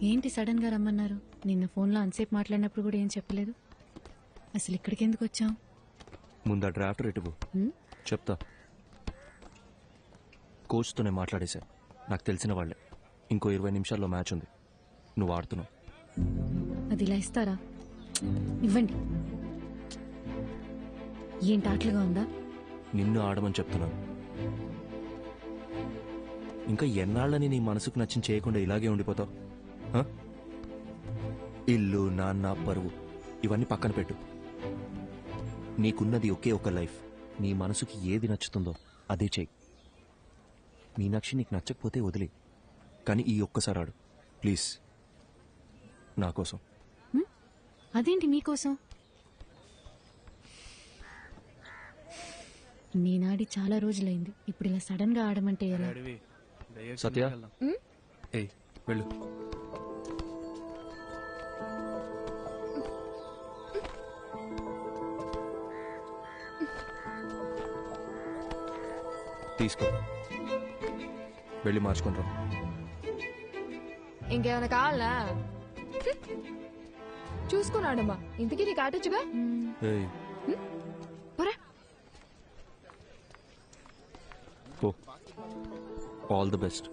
ఏంటి సడన్ గా రమ్మన్నారు? నిన్న ఫోన్లో అంతసేపు మాట్లాడినప్పుడు కూడా ఏం చెప్పలేదు. అసలు ఇక్కడికి ఎందుకు వచ్చాం? ముందు ఆ డ్రాఫ్ట్ రేటు చెప్తా. కోచ్తోనే మాట్లాడేశా. నాకు తెలిసిన వాళ్ళే. ఇంకో 20 నిమిషాల్లో మ్యాచ్ ఉంది. నువ్వు ఆడుతున్నావు. అది ఇలా ఇస్తారా? ఇవ్వండి. ఏంటి ఆటలుగా ఉందా? నిన్ను ఆడమని చెప్తున్నాను. ఇంకా ఎన్నాళ్ళని నీ మనసుకు నచ్చిన చేయకుండా ఇలాగే ఉండిపోతావు? ఇల్లు, నాన్న, పరువు ఇవన్నీ పక్కన పెట్టు. నీకున్నది ఒకే ఒక లైఫ్. నీ మనసుకి ఏది నచ్చుతుందో అదే చెయ్యి. మీనాక్షి నీకు నచ్చకపోతే వదిలే, కానీ ఈ ఒక్కసారి ఆడు ప్లీజ్, నా కోసం. అదేంటి మీకోసం? నేనాడి చాలా రోజులైంది. ఇప్పుడు ఇలా సడన్ గా ఆడమంటే ఎలా? సత్య, వెళ్ళు. తీసుకో, వెళ్ళి మార్చుకుంటాం. ఇంకేమైనా కావాలా? చూసుకున్నాడమ్మా. ఇంతకీ నీకు ఆటొచ్చుగా? All the best.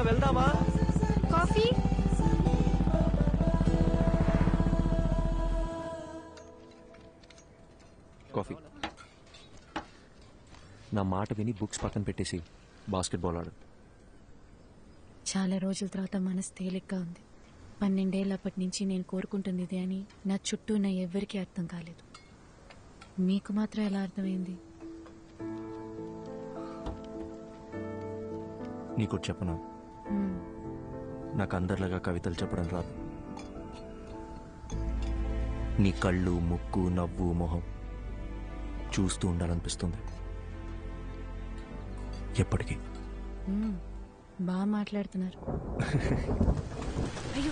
వెళ్దామా? కాఫీ? కాఫీ. నా మాట విని బుక్స్ పక్కన పెట్టేసి బాస్కెట్బాల్ ఆడు. చాలా రోజుల తర్వాత మనసు తేలిగ్గా ఉంది. 12 ఏళ్ళప్పటి నుంచి నేను కోరుకుంటుంది ఇదే అని నా చుట్టూ ఉన్న ఎవ్వరికీ అర్థం కాలేదు. మీకు మాత్రం ఎలా అర్థమైంది? నీకు చెప్పనా, నాకు అందరిలాగా కవితలు చెప్పడం రాదు. నీ కళ్ళు, ముక్కు, నవ్వు, మొహం చూస్తూ ఉండాలనిపిస్తుంది ఎప్పటికీ. బాగా మాట్లాడుతున్నారు. అయ్యో,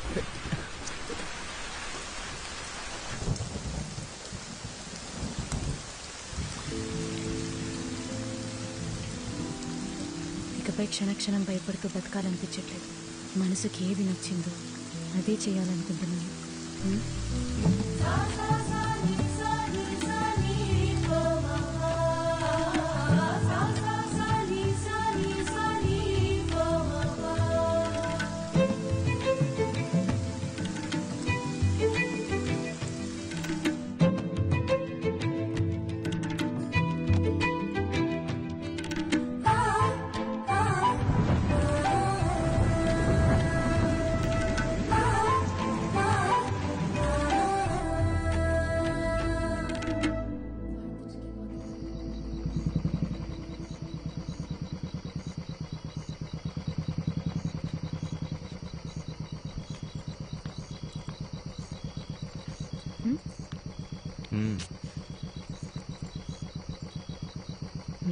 ఇకపై క్షణక్షణం భయపడుతూ బతకాలనిపించట్లేదు. మనసుకి ఏది నచ్చిందో అదే చేయాలనుకుంటున్నాను.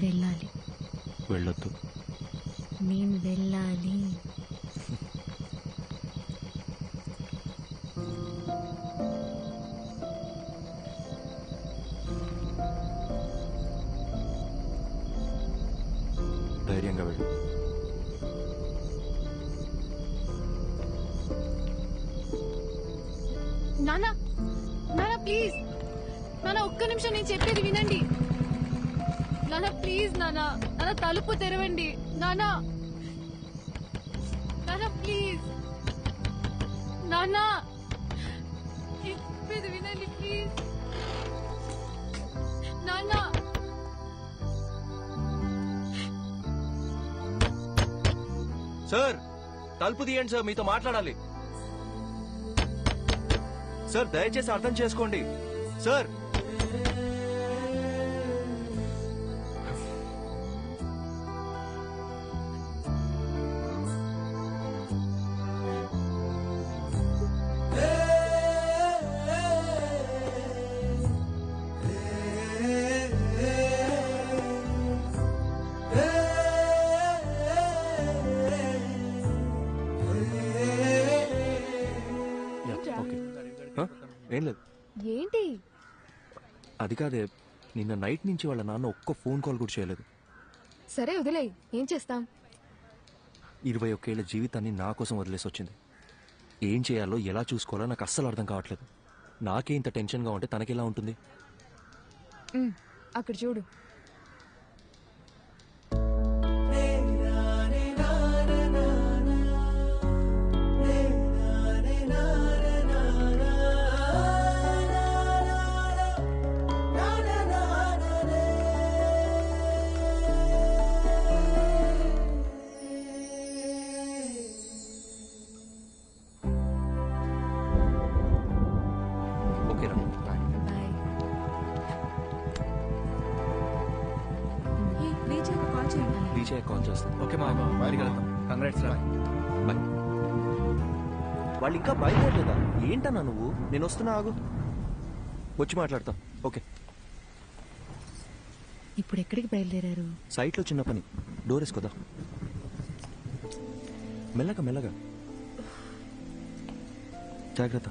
వెళ్ళాలి. వెళ్ళొద్దు. నేను వెళ్ళాలి. ధైర్యంగా వెళ్ళు. నాన్న, నాన్న ప్లీజ్ నాన్న, ఒక్క నిమిషం నేను చెప్పేది వినండి. నాన్న ప్లీజ్, నాన్న నాన్న తలుపు తెరవండి. నాన్న నాన్న ప్లీజ్, నాన్న నేను చెప్పేది వినండి ప్లీజ్. నాన్న సార్ తలుపు తీయండి సార్, మీతో మాట్లాడాలి. సార్ దయచేసి అర్థం చేసుకోండి సార్. ఏం లేదు. ఏంటి? అది కాదే, నిన్న నైట్ నుంచి వాళ్ళ నాన్న ఒక్క ఫోన్ కాల్ కూడా చేయలేదు. సరే వదిలే, ఏం చేస్తాం? 21 ఏళ్ల జీవితాన్ని నా కోసం వదిలేసి వచ్చింది. ఏం చేయాలో ఎలా చూసుకోవాలో నాకు అస్సలు అర్థం కావట్లేదు. నాకే ఇంత టెన్షన్గా ఉంటే తనకెలా ఉంటుంది? అక్కడ చూడు. కాల్ చేస్తాను. ఓకే మా బయటికి వెళ్తాం. కంగ్రాట్స్ రా. బాయ్. వాళ్ళు ఇంకా బయలుదేరలేదా? ఏంటన్నా నువ్వు? నేను వస్తున్నా, ఆగు, వచ్చి మాట్లాడతా. ఓకే. ఇప్పుడు ఎక్కడికి బయలుదేరారు? సైట్లో చిన్న పని, డోర్ వేసుకోదా. మెల్లగా మెల్లగా, జాగ్రత్త.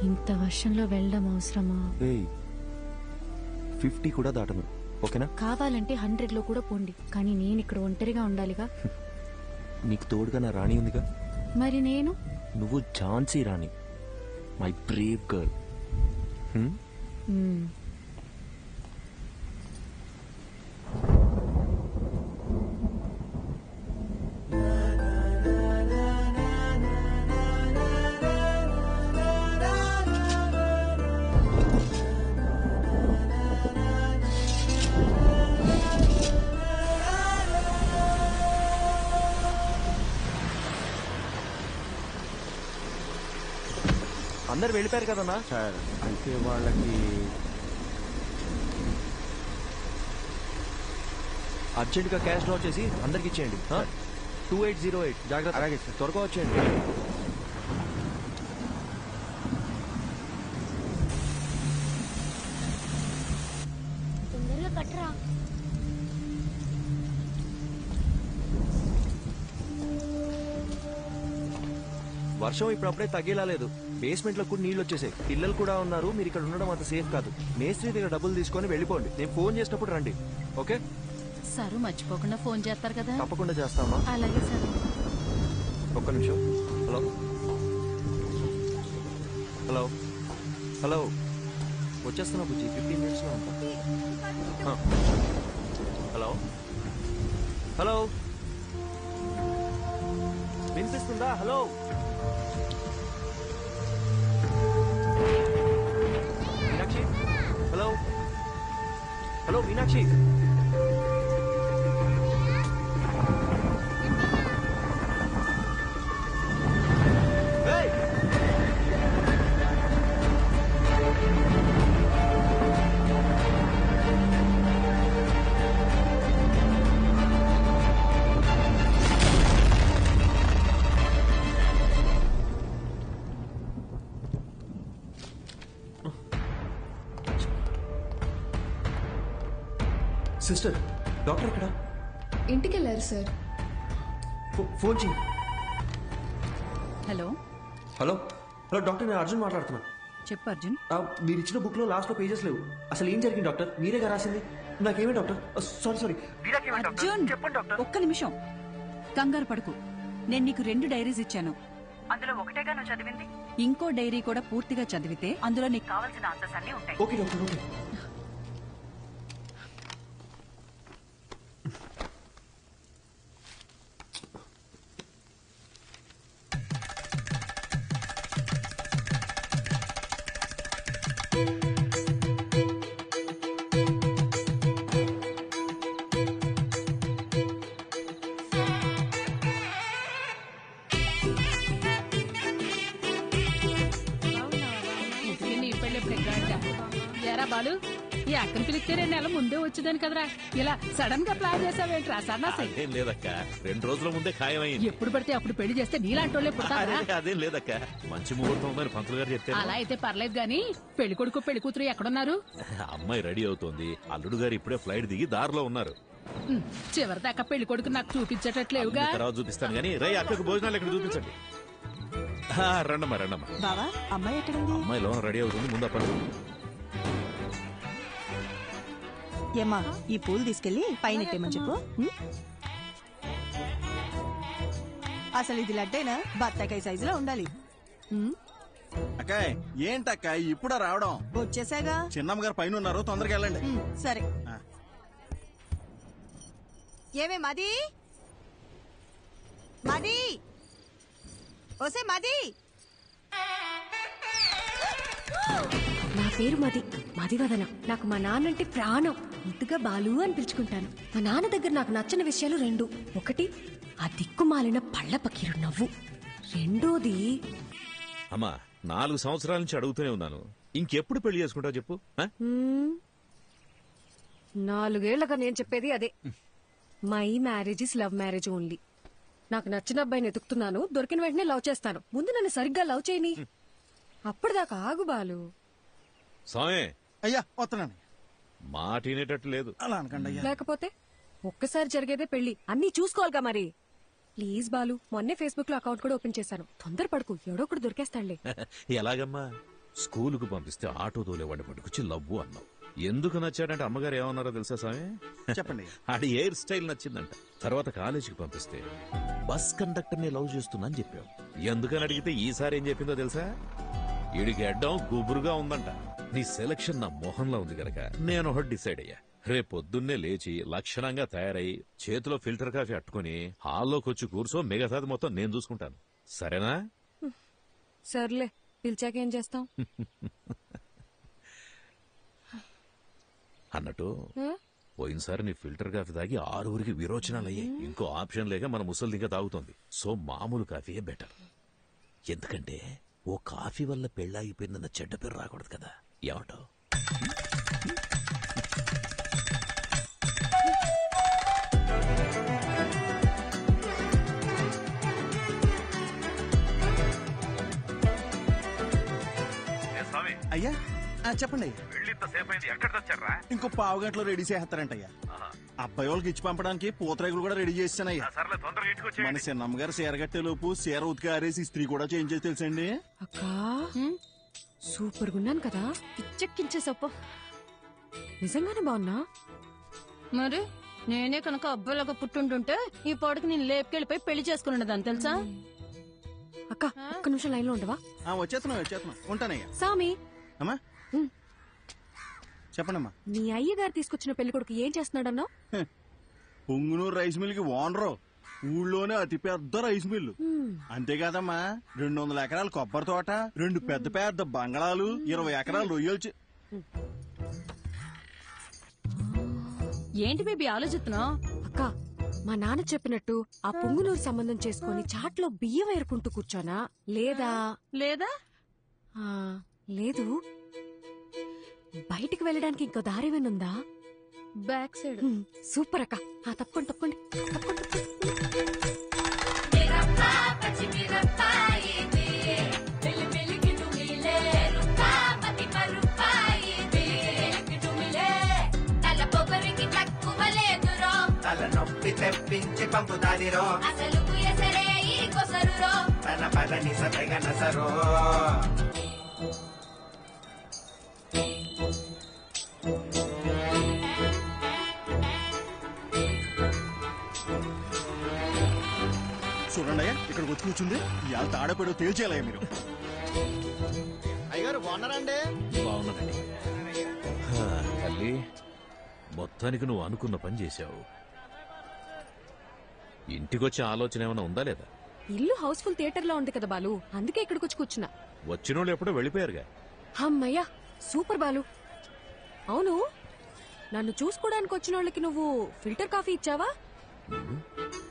ఇంత వర్షంలో వెళ్ళడం అవసరమా? 50 కూడా దాటను, ఓకేనా? కావాలంటే 100లో కూడా పోండి, కానీ నేను ఇక్కడ ఒంటరిగా ఉండాలిగా. నీకు తోడుగా నా రాణి ఉందిగా. మరి నేను? నువ్వు ఝాన్సీ రాణి, మై బ్రేవ్ గర్ల్. అందరు వెళ్ళిపోయారు కదన్నా సార్. అంటే వాళ్ళకి అర్జెంటుగా క్యాష్ డ్రా చేసి అందరికి ఇచ్చేయండి. 2808 జాగ్రత్త. అలాగే సార్. త్వరగా వచ్చేయండి. తొందరగా కట్టరా. వర్షం ఇప్పుడప్పుడే తగ్గేలా లేదు. బేస్మెంట్ లో కూడా నీళ్లు వచ్చేసాయి. పిల్లలు కూడా ఉన్నారు. మీరు ఇక్కడ ఉండడం అంత సేఫ్ కాదు. మేస్త్రి దగ్గర డబ్బులు తీసుకొని వెళ్ళిపోండి. నేను ఫోన్ చేసినప్పుడు రండి, ఓకే? సారు మర్చిపోకుండా ఫోన్ చేస్తారు కదా. తప్పకుండా చేస్తామా? అలాగే సార్. ఒక్క నిమిషం. హలో హలో హలో, వచ్చేస్తున్నా బుజ్జి, 15 minutes లో ఉంటా. హలో హలో, వినిపిస్తుందా? Hello Meenakshi, hello hello Meenakshi. Sister, doctor ఎక్కడ? ఇంటికి వెళ్ళారు సార్. ఫోన్ చేయి. హలో హలో హలో డాక్టర్, నేను అర్జున్ మాట్లాడుతున్నా. చెప్పు అర్జున్. మీరు ఇచ్చిన బుక్ లో లాస్ట్ లో పేజెస్ లేవు. అసలు ఏం జరిగింది డాక్టర్? మీరేగా రాసింది. నాకేమే డాక్టర్? సారీ. అర్జున్ ఒక్క నిమిషం, కంగారు పడుకు. నేను నీకు 2 డైరీస్ ఇచ్చాను. అందులో ఒకటేగా నువ్వు చదివింది. ఇంకో డైరీ కూడా పూర్తిగా చదివితే అందులో నీకు కావాల్సిన ఆన్సర్స్ అన్నీ ఉంటాయి. Okay doctor okay. ఎరా బాలు, ఈ అక్కని పిలిస్తే 2 నెలల ముందే వచ్చేదాని కదరా, ఇలా సడన్ గా ప్లాన్ చేసావేంట్రా సన్నాసి? అదేం లేదక్క, 2 రోజుల ముందే ఖాయమైంది. ఎప్పుడు పడితే అప్పుడు పెళ్లి చేస్తే నీలాంటి వాళ్ళే పుడతారా? అదేం లేదక్క, మంచి ముహూర్తం ఉందని పంతులు గారు చెప్తే అలా అయితే పర్లేదు గాని పెళ్లి కొడుకు పెళ్లి కూతురు ఎక్కడున్నారు? అమ్మాయి రెడీ అవుతోంది. అల్లుడు గారు ఇప్పుడే ఫ్లైట్ దిగి దారిలో ఉన్నారు. చివరిదాకా పెళ్లి కొడుకు నాకు చూపించేటట్లేవుగా. తర్వాత చూపిస్తాను గానీ రై అక్కకు భోజనాలు ఇక్కడ చూపించండి. రండమ్మా రండమ్మా. బావా అమ్మాయి ఎక్కడుంది? అమ్మాయి లోన రెడీ అవుతుంది, ముందు అప్పటి ఏమ్మా ఈ పూలు తీసుకెళ్లి పైన ఎట్టేమని చెప్పు. అసలు ఇది లడ్డేనా? బత్తాకాయ సైజులో ఉండాలి. అక్కాయ్ ఏంటక్క ఇప్పుడా రావడం? వచ్చేసాగా. చిన్నమ్మ గారు పైన ఉన్నారు, తొందరగా వెళ్ళండి. సరే. ఏమే మది మది ఓసే మది. నా పేరు మదివదన. నాకు మా నాన్నంటే ప్రాణం. ముద్దుగా బాలు అని పిలుచుకుంటాను. మా నాన్న దగ్గర నాకు నచ్చిన విషయాలు 2. ఒకటి ఆ దిక్కుమాలిన పళ్ళ పకీరు నవ్వు. రెండోది అమ్మా 4 సంవత్సరాల నుంచి అడుగుతూనే ఉన్నాను, ఇంకెప్పుడు పెళ్లి చేసుకుంటావు చెప్పు. 4 ఏళ్లగా నేను చెప్పేది అదే. My marriage is love marriage only. నాకు నచ్చిన అబ్బాయిని ఎతుకుతున్నాను, దొరికిన వెంటనే లవ్ చేస్తాను. ముందు నన్ను సరిగ్గా లవ్ చేయని, అప్పటిదాకా ఆగు బాలు. స్వామి అయ్యా వస్తున్నాను. మాట వినేటట్టు లేదు. అలా అనకండి అయ్యా. లేకపోతే ఒక్కసారి జరిగేదే పెళ్లి, అన్నీ చూసుకోవాలిగా మరి. ప్లీజ్ బాలు, మొన్నే ఫేస్బుక్ లో అకౌంట్ కూడా ఓపెన్ చేశాను. తొందరపడకు, ఎవడో ఒకడు దొరికేస్తాడులే. ఎలాగమ్మా? స్కూలుకు పంపిస్తే ఆటో తోలేవాడిని పట్టుకొచ్చి లవ్వు అన్నావు. ఎందుకు నచ్చాడంటే అమ్మగారు ఏమన్నారో తెలుసా స్వామి? చెప్పండి. ఆడి హెయిర్ స్టైల్ నచ్చిందంట. తర్వాత కాలేజీకి పంపిస్తే బస్ కండక్టర్ ని లవ్ చేస్తున్నా అని చెప్పావు. ఎందుకని అడిగితే ఈసారి ఏం చెప్పిందో తెలుసా? ఈడికి అడ్డం గుబురుగా ఉందంట. నీ సెలక్షన్ నా మొహంలో ఉంది గనక నేను ఒకటి డిసైడ్ అయ్యా. రేపొద్దున్నే లేచి లక్షణంగా తయారై చేతిలో ఫిల్టర్ కాఫీ అట్టుకుని హాల్లోకి వచ్చి కూర్చో, మిగతాది మొత్తం నేను చూసుకుంటాను. సరేనా? సర్లే, పిలిచాక ఏం చేస్తాం? అన్నట్టు పోయినసారి నీ ఫిల్టర్ కాఫీ తాగి 6 విరోచనాలు అయ్యాయి. ఇంకో ఆప్షన్ లేక మన ముసలి ఇంకా తాగుతోంది. సో మామూలు కాఫీయే బెటర్. ఎందుకంటే ఓ కాఫీ వల్ల పెళ్ళాగిపోయిందన్న చెడ్డ పేరు రాకూడదు కదా. ఏమంటావు? అయ్యా చెప్పండి అయ్యా. ఇంకో 15 గంటలో రెడీ చేస్తారంట అయ్యా. అబ్బాయి వాళ్ళకి ఇచ్చి పంపడానికి పూతరేగులు కూడా రెడీ చేస్తానయ్యా. మన చిన్నమ్మ గారు చీర కట్టే లోపు చీర ఉతికి ఆరేసి ఇస్త్రీ కూడా చేంజ్ చేసి తెలుసండి. అక్కా సూపర్ గున్నాను కదా, పిచ్చెక్కించేసప్ప. నిజంగానే బాగున్నా? మరి నేనే కనుక అబ్బాయిలాగా పుట్టుంటుంటే ఈ పాడుకు నేను లేపుకెళ్ళిపోయి పెళ్లి చేసుకున్నదాన్ని తెలుసా? అక్క ఒక్క నిమిషం లైన్ లో ఉండవా? వచ్చేస్తున్నా ఉంటానయ్యా. సామి అమ్మా చెప్పండమ్మా. నీ అయ్యగారు తీసుకొచ్చిన పెళ్లి కొడుకు ఏం చేస్తున్నాడన్నా? పొంగునూరు రైస్ మిల్ కి ఓనరు, ఊళ్ళోనే అతి పెద్ద రైస్ మిల్లు. అంతేకాదమ్మా 200 ఎకరాల కొబ్బరి తోట, 2 పెద్ద పెద్ద బంగళాలు, 20 ఎకరాలు రొయ్యలు. ఏంటి బేబీ ఆలోచిస్తున్నావు? అక్క మా నాన్న చెప్పినట్టు ఆ పొంగునూరు సంబంధం చేసుకుని చాట్లో బియ్యం ఏరుకుంటూ కూర్చోనా, లేదా లేదా లేదు బయటికి వెళ్ళడానికి ఇంకో దారి ఉందా? Back side. సూపర్ అక్క. తప్పకుండా తప్పకుండా తలనొప్పి తెప్పించి పంపుతాదిరో, అసలు తన పదని సరో. చూడండి అయ్యా, ఇక్కడికి వచ్చి కూర్చుంది ఇవాళ తాడపేడు తేల్చేయాలయ్యా మీరు. అయ్యగారు బాగున్నారండి? బాగున్నానండి. తల్లి, మొత్తానికి నువ్వు అనుకున్న పని చేశావు. ఇంటికొచ్చే ఆలోచన ఏమైనా ఉందా లేదా? ఇల్లు హౌస్ఫుల్ థియేటర్ లో ఉంది కదా బాలు, అందుకే ఇక్కడికి వచ్చి కూర్చున్నా. వచ్చినోళ్ళు ఎప్పుడో వెళ్ళిపోయారుగా. అమ్మయ్యా సూపర్ బాలు. అవును, నన్ను చూసుకోవడానికి వచ్చిన వాళ్ళకి నువ్వు ఫిల్టర్ కాఫీ ఇచ్చావా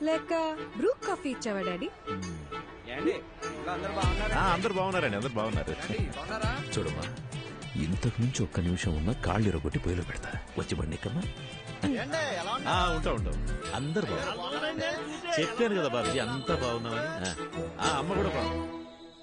లేక బ్రూ కాఫీ ఇచ్చావా డాడీ? అందరు బాగున్నారండి, అందరు బాగున్నారు. చూడమ్మా, ఇంతకు మించి ఒక్క నిమిషం ఉన్న కాళ్ళు ఇరగొట్టి పొయ్యిలో పెడతా. వచ్చి బండి ఎక్కమ్మా. ఉంటా ఉంటా. అందరు బాగున్నారు. చెప్పాను కదా బాబు, అంతా బాగున్నామని. అమ్మ కూడా బాగుంది.